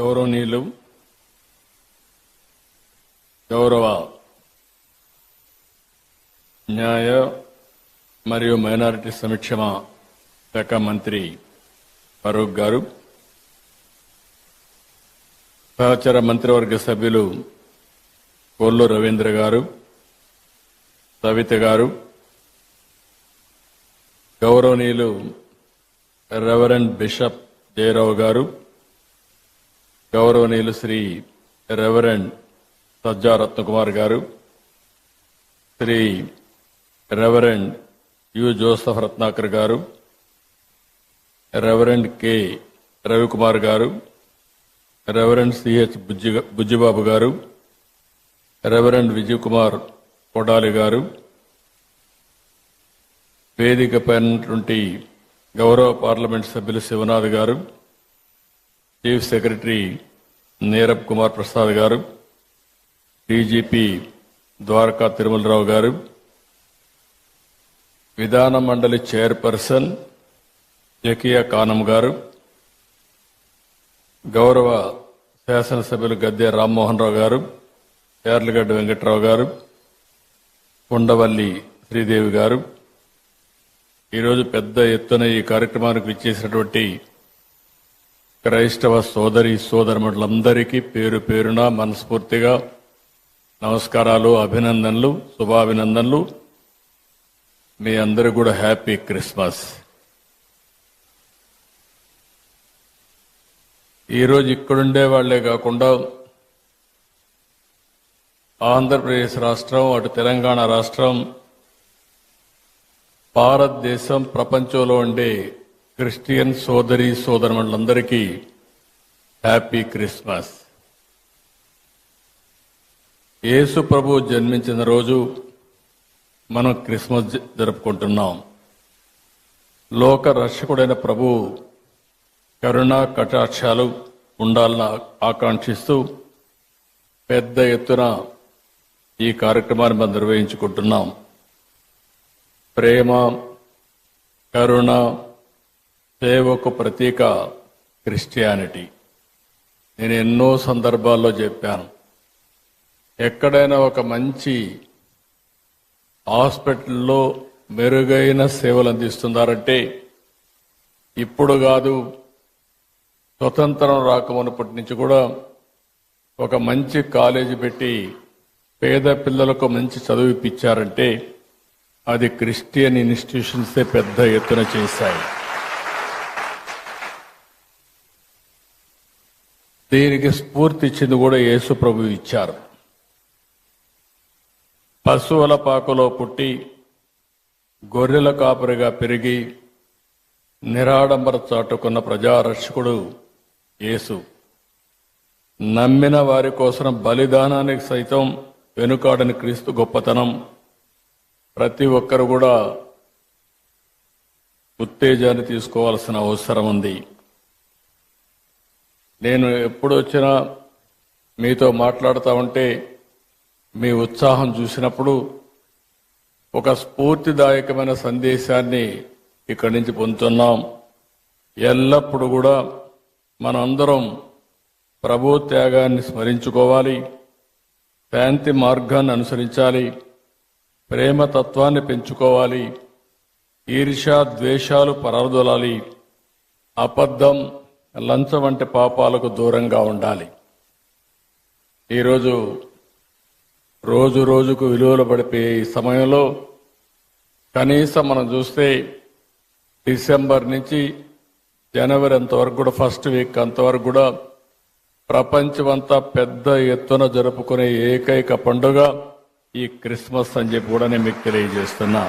గౌరవనీయులు గౌరవ న్యాయ మరియు మైనారిటీ సంక్షేమ శాఖ మంత్రి ఫరూక్ గారు, సహచర మంత్రివర్గ సభ్యులు కొల్లు రవీంద్ర గారు, సవిత గారు, గౌరవనీయులు రెవరెండ్ బిషప్ జయరావు గారు, గౌరవనీయులు Shri reverend Sajja Ratnakumar garu, Shri reverend U Joseph Ratnakar garu, reverend K Ravikumar గారు, రెవరెండ్ సిహెచ్ బుజ్జిబాబు గారు, రెవరెండ్ విజయ్ కుమార్ కొడాలి గారు, వేదికపైనటువంటి గౌరవ పార్లమెంట్ సభ్యులు శివనాథ్ గారు, చీఫ్ సెక్రటరీ నీరబ్ కుమార్ ప్రసాద్ గారు, డీజీపీ ద్వారకా తిరుమలరావు గారు, విధాన మండలి చైర్పర్సన్ జకియా కానం గారు, గౌరవ శాసనసభ్యులు గద్దె రామ్మోహన్ రావు గారు, యార్లగడ్డ వెంకట్రావు గారు, కొండవల్లి శ్రీదేవి గారు, ఈరోజు పెద్ద ఎత్తున ఈ కార్యక్రమానికి విచ్చేసినటువంటి క్రైస్తవ సోదరి సోదరులందరికీ పేరు పేరున మనస్ఫూర్తిగా నమస్కారాలు, అభినందనలు, శుభాభినందనలు. మీ అందరూ కూడా హ్యాపీ క్రిస్మస్. ఈరోజు ఇక్కడుండే వాళ్లే కాకుండా ఆంధ్రప్రదేశ్ రాష్ట్రం, అటు తెలంగాణ రాష్ట్రం, భారతదేశం, ప్రపంచంలో ఉండే క్రిస్టియన్ సోదరి సోదరులందరికీ హ్యాపీ క్రిస్మస్. యేసు ప్రభు జన్మించిన రోజు మనం క్రిస్మస్ జరుపుకుంటున్నాం. లోక రక్షకుడైన ప్రభు కరుణా కటాక్షాలు ఉండాలని ఆకాంక్షిస్తూ పెద్ద ఎత్తున ఈ కార్యక్రమాన్ని మనం నిర్వహించుకుంటున్నాం. ప్రేమ, కరుణ, సేవకు ప్రతీక క్రిస్టియానిటీ. నేను ఎన్నో సందర్భాల్లో చెప్పాను, ఎక్కడైనా ఒక మంచి హాస్పిటల్లో మెరుగైన సేవలు అందిస్తున్నారంటే ఇప్పుడు కాదు, స్వతంత్రం రాకమునప్పటి నుంచి కూడా ఒక మంచి కాలేజీ పెట్టి పేద పిల్లలకు మంచి చదువు ఇప్పించారంటే అది క్రిస్టియన్ ఇన్స్టిట్యూషన్సే పెద్ద ఎత్తున చేశాయి. దీనికి స్ఫూర్తి ఇచ్చింది కూడా యేసు ప్రభు ఇచ్చారు. పశువుల పాకలో పుట్టి గొర్రెల కాపరిగా పెరిగి నిరాడంబర చాటుకున్న ప్రజారక్షకుడు యేసు. నమ్మిన వారి కోసం బలిదానానికి సైతం వెనుకాడని క్రీస్తు గొప్పతనం ప్రతి ఒక్కరు కూడా ఉత్తేజాన్ని తీసుకోవాల్సిన అవసరం ఉంది. నేను ఎప్పుడు వచ్చినా మీతో మాట్లాడుతూ ఉంటే మీ ఉత్సాహం చూసినప్పుడు ఒక స్ఫూర్తిదాయకమైన సందేశాన్ని ఇక్కడి నుంచి పొందుతున్నాం. ఎల్లప్పుడూ కూడా మనందరం ప్రభు త్యాగాన్ని స్మరించుకోవాలి, శాంతి మార్గాన్ని అనుసరించాలి, ప్రేమతత్వాన్ని పెంచుకోవాలి, ఈర్ష్య ద్వేషాలు పరారదొలాలి, అబద్ధం, లంచం వంటి పాపాలకు దూరంగా ఉండాలి. ఈరోజు రోజు రోజుకు విలువలు పడిపోయే ఈ సమయంలో కనీసం మనం చూస్తే డిసెంబర్ నుంచి జనవరి అంతవరకు కూడా, ఫస్ట్ వీక్ అంతవరకు కూడా ప్రపంచమంతా పెద్ద ఎత్తున జరుపుకునే ఏకైక పండుగ ఈ క్రిస్మస్ అని చెప్పి కూడా నేను మీకు తెలియజేస్తున్నా.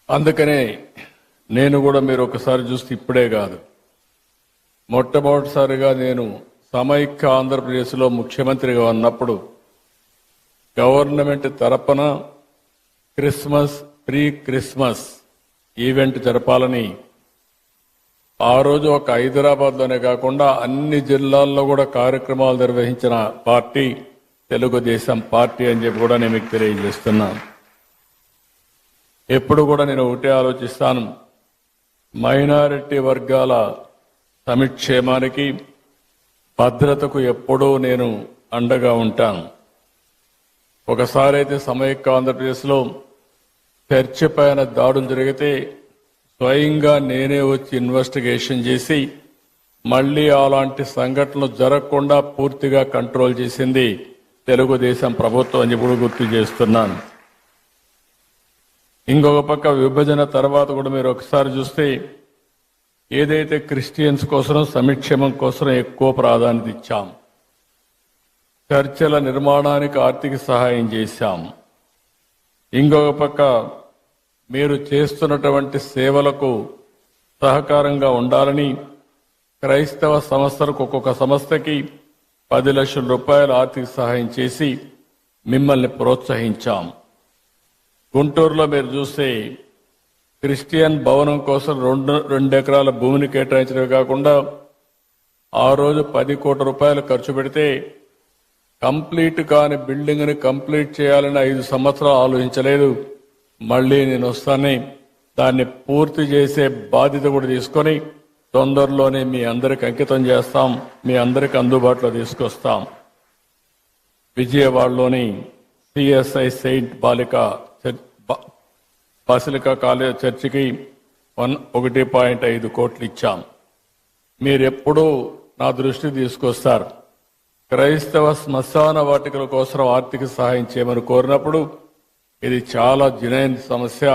అందుకనే నేను కూడా మీరు ఒకసారి చూస్తే ఇప్పుడే కాదు, మొట్టమొదటిసారిగా నేను సమైక్య ఆంధ్రప్రదేశ్లో ముఖ్యమంత్రిగా ఉన్నప్పుడు గవర్నమెంట్ తరపున ప్రీ క్రిస్మస్ ఈవెంట్ జరపాలని ఆ రోజు ఒక హైదరాబాద్లోనే కాకుండా అన్ని జిల్లాల్లో కూడా కార్యక్రమాలు నిర్వహించిన పార్టీ తెలుగుదేశం పార్టీ అని చెప్పి కూడా నేను మీకు తెలియజేస్తున్నాను. ఎప్పుడు కూడా నేను ఒకటే ఆలోచిస్తాను, మైనారిటీ వర్గాల సమిక్షేమానికి భద్రతకు ఎప్పుడూ నేను అండగా ఉంటాను. ఒకసారి అయితే సమైక్య ఆంధ్రప్రదేశ్లో చర్చి పైన దాడులు జరిగితే స్వయంగా నేనే వచ్చి ఇన్వెస్టిగేషన్ చేసి మళ్లీ అలాంటి సంఘటనలు జరగకుండా పూర్తిగా కంట్రోల్ చేసింది తెలుగుదేశం ప్రభుత్వం అని ఇప్పుడు గుర్తు చేస్తున్నాను. ఇంకొక పక్క విభజన తర్వాత కూడా మీరు ఒకసారి చూస్తే ఏదైతే క్రిస్టియన్స్ కోసం సంక్షేమం కోసం ఎక్కువ ప్రాధాన్యత ఇచ్చాం, చర్చల నిర్మాణానికి ఆర్థిక సహాయం చేశాం. ఇంకొక పక్క మీరు చేస్తున్నటువంటి సేవలకు సహకారంగా ఉండాలని క్రైస్తవ సంస్థలకు ఒక్కొక్క సంస్థకి 10 లక్షల రూపాయల ఆర్థిక సహాయం చేసి మిమ్మల్ని ప్రోత్సహించాం. గుంటూరులో మీరు చూస్తే క్రిస్టియన్ భవనం కోసం 2 ఎకరాల భూమిని కేటాయించడమే కాకుండా ఆ రోజు 10 కోట్ల రూపాయలు ఖర్చు పెడితే కంప్లీట్ కాని బిల్డింగ్ ని కంప్లీట్ చేయాలని 5 సంవత్సరాలు ఆలోచించలేదు. మళ్లీ నేను వస్తానే దాన్ని పూర్తి చేసే బాధ్యత కూడా తీసుకొని తొందరలోనే మీ అందరికి అంకితం చేస్తాం, మీ అందరికి అందుబాటులో తీసుకొస్తాం. విజయవాడలోని సిఎస్ఐ సెయింట్ బాసిలికా కాలేజ్ చర్చికి 1.5 కోట్లు ఇచ్చాం. మీరెప్పుడూ నా దృష్టి తీసుకొస్తారు. క్రైస్తవ శ్మశాన వాటికల కోసం ఆర్థిక సహాయం చేయమని కోరినప్పుడు ఇది చాలా జనైన సమస్య,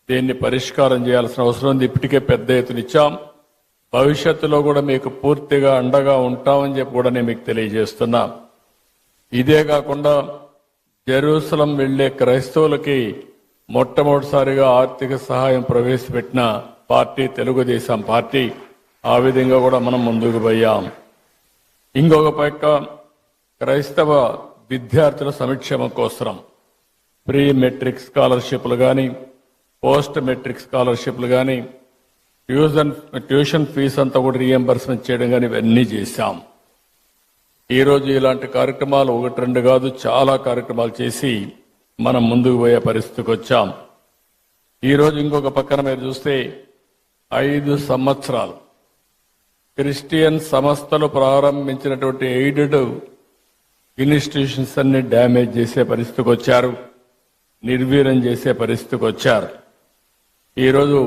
దీన్ని పరిష్కారం చేయాల్సిన అవసరం ఉంది. ఇప్పటికే పెద్ద ఎత్తున ఇచ్చాం. భవిష్యత్తులో కూడా మీకు పూర్తిగా అండగా ఉంటామని చెప్పి కూడా నేను మీకు తెలియజేస్తున్నా. ఇదే కాకుండా జెరూసలం వెళ్లే క్రైస్తవులకి మొట్టమొదటిసారిగా ఆర్థిక సహాయం ప్రవేశపెట్టిన పార్టీ తెలుగుదేశం పార్టీ. ఆ విధంగా కూడా మనం ముందుకు పోయాం. ఇంకొక పక్క క్రైస్తవ విద్యార్థుల సంక్షేమం కోసం ప్రీ మెట్రిక్ స్కాలర్షిప్లు కానీ, పోస్ట్ మెట్రిక్ స్కాలర్షిప్లు కానీ, ట్యూషన్ ఫీజు అంతా కూడా రీఎంబర్స్మెంట్ చేయడం కానీ ఇవన్నీ చేశాం. ఈరోజు ఇలాంటి కార్యక్రమాలు 1-2 కాదు, చాలా కార్యక్రమాలు చేసి మనం ముందుకు పోయే పరిస్థితికి వచ్చాం. ఈరోజు ఇంకొక పక్కన మీరు చూస్తే 5 సంవత్సరాలు క్రిస్టియన్ సంస్థలు ప్రారంభించినటువంటి ఎయిడెడ్ ఇన్స్టిట్యూషన్స్ అన్ని డ్యామేజ్ చేసే పరిస్థితికి వచ్చారు, నిర్వీర్యం చేసే పరిస్థితికి వచ్చారు. ఈరోజు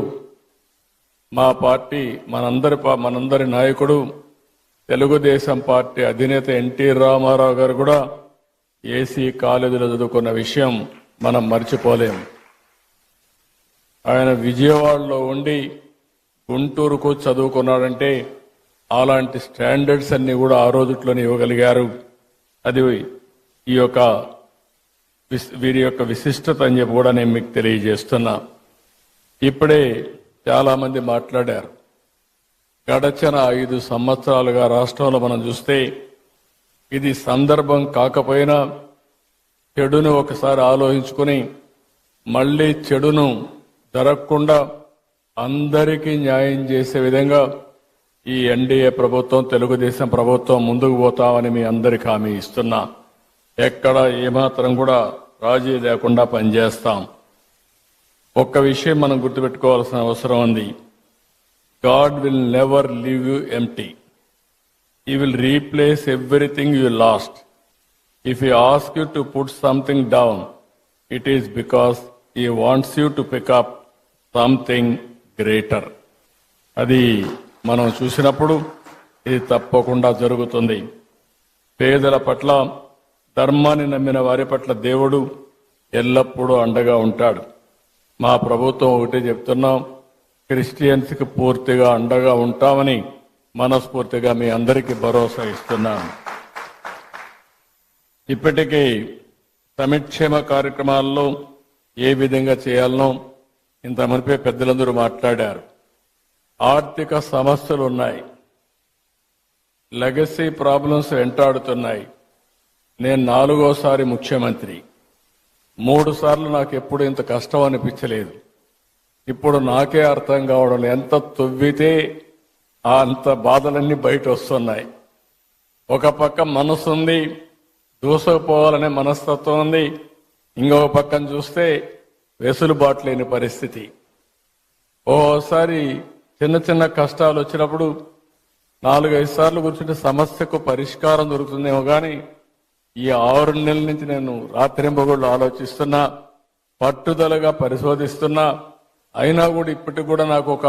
మా పార్టీ మనందరి నాయకుడు తెలుగుదేశం పార్టీ అధినేత ఎన్టీ రామారావు గారు కూడా ఏసీ కాలేజీలో చదువుకున్న విషయం మనం మర్చిపోలేం. ఆయన విజయవాడలో ఉండి గుంటూరుకు చదువుకున్నాడంటే అలాంటి స్టాండర్డ్స్ అన్ని కూడా ఆ రోజుట్లోనే ఇవ్వగలిగారు. అది వీరి యొక్క విశిష్టత అని చెప్పి కూడా నేను మీకు తెలియజేస్తున్నా. ఇప్పుడే చాలా మంది మాట్లాడారు. గడచిన 5 సంవత్సరాలుగా రాష్ట్రంలో మనం చూస్తే ఇది సందర్భం కాకపోయినా చెడును ఒకసారి ఆలోచించుకుని మళ్లీ చెడును జరగకుండా అందరికీ న్యాయం చేసే విధంగా ఈ ఎన్డీఏ ప్రభుత్వం, తెలుగుదేశం ప్రభుత్వం ముందుకు పోతామని మీ అందరికీ హామీ ఇస్తున్నా. ఎక్కడ ఏమాత్రం కూడా రాజీ లేకుండా పనిచేస్తాం. ఒక్క విషయం మనం గుర్తుపెట్టుకోవాల్సిన అవసరం ఉంది. God will never leave you empty. He will replace everything you lost. If He asks you to put something down, it is because He wants you to pick up something greater. అది మనం చూసినప్పుడు ఇది తప్పకుండా జరుగుతుంది. పేదల పట్ల, ధర్మాన్ని నమ్మిన వారి పట్ల దేవుడు ఎల్లప్పుడూ అండగా ఉంటాడు. మా ప్రభుత్వం ఒకటే చెప్తున్నాం, క్రిస్టియన్స్ కి పూర్తిగా అండగా ఉంటామని మనస్ఫూర్తిగా మీ అందరికీ భరోసా ఇస్తున్నాను. ఇప్పటికీ సంక్షేమ కార్యక్రమాల్లో ఏ విధంగా చేయాలనో ఇంత మునిపే పెద్దలందరూ మాట్లాడారు. ఆర్థిక సమస్యలు ఉన్నాయి, లెగసీ ప్రాబ్లమ్స్ వెంటాడుతున్నాయి. నేను 4వసారి ముఖ్యమంత్రి. 3 సార్లు నాకు ఎప్పుడు ఇంత కష్టం అనిపించలేదు. ఇప్పుడు నాకే అర్థం కావడం, ఎంత తొవ్వితే అంత బాధలన్నీ బయట వస్తున్నాయి. ఒక పక్క మనసు ఉంది, దూసుకుపోవాలనే మనస్తత్వం ఉంది. ఇంకొక పక్కన చూస్తే వెసులుబాటు లేని పరిస్థితి. ఓసారి చిన్న చిన్న కష్టాలు వచ్చినప్పుడు 4-5 సార్లు కూర్చుంటే సమస్యకు పరిష్కారం దొరుకుతుందేమో కానీ ఈ 6 నెలల నుంచి నేను రాత్రింబగళ్ళు ఆలోచిస్తున్నా, పట్టుదలగా పరిశోధిస్తున్నా, అయినా కూడా ఇప్పటికి కూడా నాకు ఒక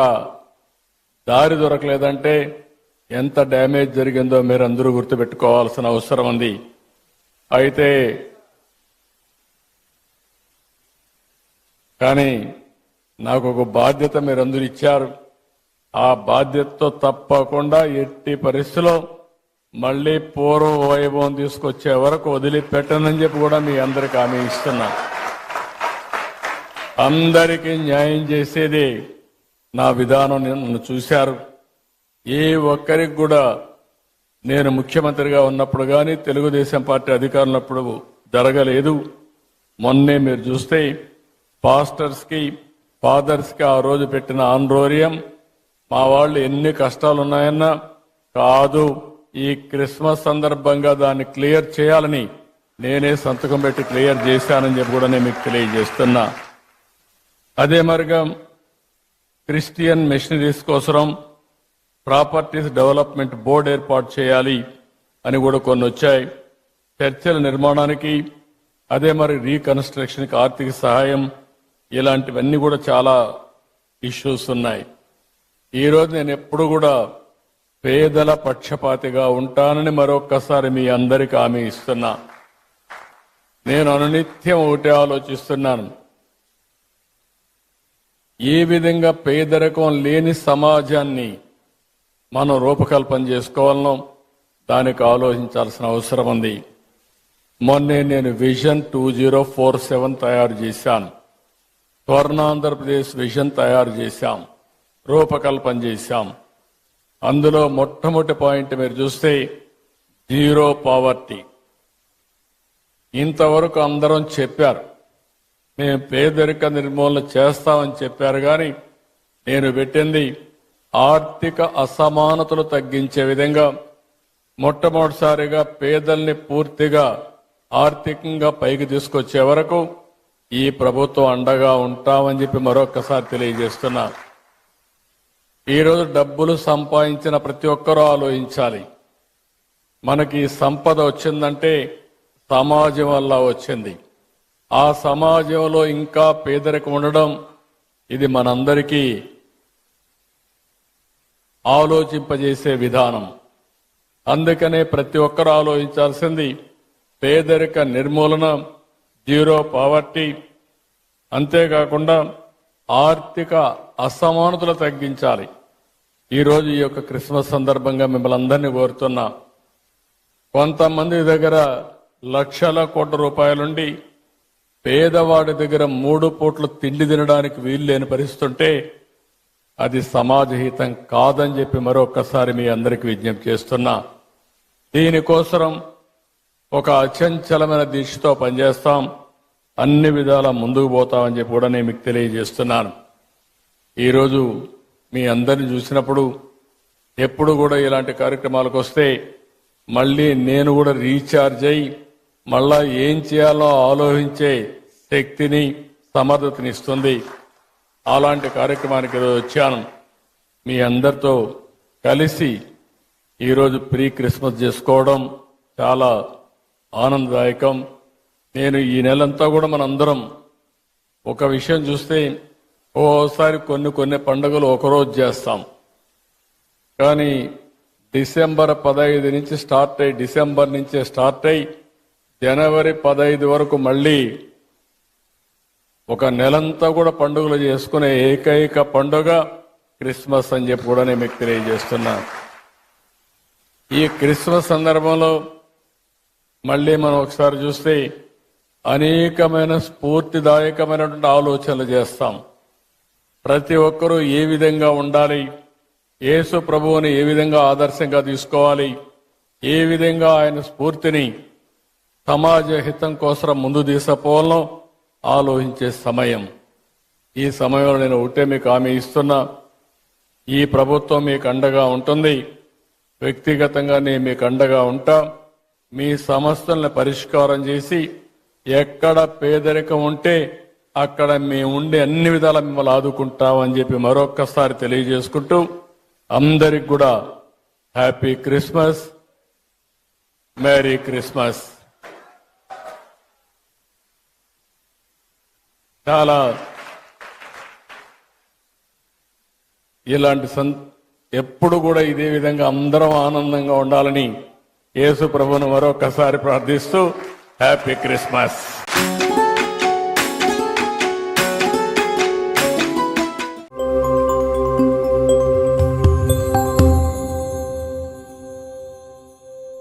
దారి దొరకలేదంటే ఎంత డ్యామేజ్ జరిగిందో మీరు అందరూ గుర్తుపెట్టుకోవాల్సిన అవసరం ఉంది. అయితే కానీ నాకు ఒక బాధ్యత మీరందరూ ఇచ్చారు. ఆ బాధ్యతతో తప్పకుండా ఎట్టి పరిస్థితిలో మళ్లీ పూర్వ వైభవం తీసుకొచ్చే వరకు వదిలిపెట్టనని చెప్పి కూడా మీ అందరికి హామీ ఇస్తున్నా. అందరికీ న్యాయం చేసేది నా విధానం. నన్ను చూశారు. ఏ ఒక్కరికి కూడా నేను ముఖ్యమంత్రిగా ఉన్నప్పుడు కానీ తెలుగుదేశం పార్టీ అధికారులప్పుడు జరగలేదు. మొన్నే మీరు చూస్తే పాస్టర్స్ కి ఫాదర్స్ కి ఆ రోజు పెట్టిన ఆందోళన మా వాళ్ళు ఎన్ని కష్టాలు ఉన్నాయన్నా కాదు, ఈ క్రిస్మస్ సందర్భంగా దాన్ని క్లియర్ చేయాలని నేనే సంతకం పెట్టి క్లియర్ చేశానని చెప్పి కూడా నేను మీకు తెలియజేస్తున్నా. అదే మరిగా క్రిస్టియన్ మిషనరీస్ కోసం ప్రాపర్టీస్ డెవలప్మెంట్ బోర్డు ఏర్పాటు చేయాలి అని కూడా కొన్ని వచ్చాయి. చర్చల నిర్మాణానికి, అదే మరి రీకన్స్ట్రక్షన్కి ఆర్థిక సహాయం, ఇలాంటివన్నీ కూడా చాలా ఇష్యూస్ ఉన్నాయి. ఈరోజు నేను ఎప్పుడు కూడా పేదల పక్షపాతిగా ఉంటానని మరొక్కసారి మీ అందరికీ హామీ ఇస్తున్నా. నేను అనునిత్యం ఒకటే ఆలోచిస్తున్నాను, ఏ విధంగా పేదరికం లేని సమాజాన్ని మనం రూపకల్పన చేసుకోవాలనో దానికి ఆలోచించాల్సిన అవసరం ఉంది. మొన్నే నేను విజన్ 2047 తయారు చేశాను. స్వర్ణాంధ్రప్రదేశ్ విజన్ తయారు చేశాం, రూపకల్పన చేశాం. అందులో మొట్టమొదటి పాయింట్ మీరు చూస్తే జీరో పావర్టీ. ఇంతవరకు అందరం చెప్పారు మేము పేదరిక నిర్మూలన చేస్తామని చెప్పారు, కానీ నేను పెట్టింది ఆర్థిక అసమానతలు తగ్గించే విధంగా మొట్టమొదటిసారిగా పేదల్ని పూర్తిగా ఆర్థికంగా పైకి తీసుకొచ్చే వరకు ఈ ప్రభుత్వం అండగా ఉంటామని చెప్పి మరొకసారి తెలియజేస్తున్నా. ఈరోజు డబ్బులు సంపాదించిన ప్రతి ఒక్కరూ ఆలోచించాలి, మనకి సంపద వచ్చిందంటే సమాజం వల్ల వచ్చింది. ఆ సమాజంలో ఇంకా పేదరికం ఉండడం ఇది మనందరికీ ఆలోచింపజేసే విధానం. అందుకనే ప్రతి ఒక్కరూ ఆలోచించాల్సింది పేదరిక నిర్మూలన, జీరో పావర్టీ, అంతేకాకుండా ఆర్థిక అసమానతలు తగ్గించాలి. ఈరోజు ఈ యొక్క క్రిస్మస్ సందర్భంగా మిమ్మల్ని అందరినీ కోరుతున్నా, కొంతమంది దగ్గర లక్షల కోట్ల రూపాయలుండి పేదవాడి దగ్గర 3 పూట్ల తిండి తినడానికి వీలు లేని పరిస్థితుంటే అది సమాజహితం కాదని చెప్పి మరొకసారి మీ అందరికీ విజ్ఞప్తి చేస్తున్నా. దీనికోసం ఒక అచంచలమైన దీక్షతో పనిచేస్తాం, అన్ని విధాల ముందుకు పోతామని చెప్పి కూడా నేను మీకు తెలియజేస్తున్నాను. ఈరోజు మీ అందరిని చూసినప్పుడు ఎప్పుడు కూడా ఇలాంటి కార్యక్రమాలకు వస్తే మళ్ళీ నేను కూడా రీఛార్జ్ అయ్యి మళ్ళా ఏం చేయాలో ఆలోచించే శక్తిని, సమర్థతని ఇస్తుంది. అలాంటి కార్యక్రమానికి ఈరోజు వచ్చాను. మీ అందరితో కలిసి ఈరోజు ప్రీ క్రిస్మస్ చేసుకోవడం చాలా ఆనందదాయకం. నేను ఈ నెలంతా కూడా మనందరం ఒక విషయం చూస్తే ఓసారి కొన్ని పండుగలు ఒకరోజు చేస్తాం, కానీ డిసెంబర్ 15 నుంచి స్టార్ట్ అయ్యి, డిసెంబర్ నుంచే స్టార్ట్ అయ్యి జనవరి 15 వరకు మళ్ళీ ఒక నెలంతా కూడా పండుగలు చేసుకునే ఏకైక పండుగ క్రిస్మస్ అని చెప్పి కూడా నేను మీకు తెలియజేస్తున్నా. ఈ క్రిస్మస్ సందర్భంలో మళ్ళీ మనం ఒకసారి చూస్తే అనేకమైన స్ఫూర్తిదాయకమైనటువంటి ఆలోచనలు చేస్తాం. ప్రతి ఒక్కరూ ఏ విధంగా ఉండాలి, యేసు ప్రభువుని ఏ విధంగా ఆదర్శంగా తీసుకోవాలి, ఏ విధంగా ఆయన స్ఫూర్తిని సమాజ హితం కోసం ముందు తీసుకుపోవాలో ఆలోచించే సమయం. ఈ సమయంలో నేను ఒకటే మీకు హామీ ఇస్తున్నా, ఈ ప్రభుత్వం మీకు అండగా ఉంటుంది. వ్యక్తిగతంగా నేను మీకు అండగా ఉంటా. మీ సమస్యలను పరిష్కారం చేసి ఎక్కడ పేదరికం ఉంటే అక్కడ మేము ఉండి అన్ని విధాలా మిమ్మల్ని ఆదుకుంటామని చెప్పి మరొక్కసారి తెలియజేసుకుంటూ అందరికి కూడా హ్యాపీ క్రిస్మస్, మేరీ క్రిస్మస్. చాలా ఇలాంటి ఎప్పుడు కూడా ఇదే విధంగా అందరం ఆనందంగా ఉండాలని యేసు ప్రభువును మరొకసారి ప్రార్థిస్తూ హ్యాపీ క్రిస్మస్.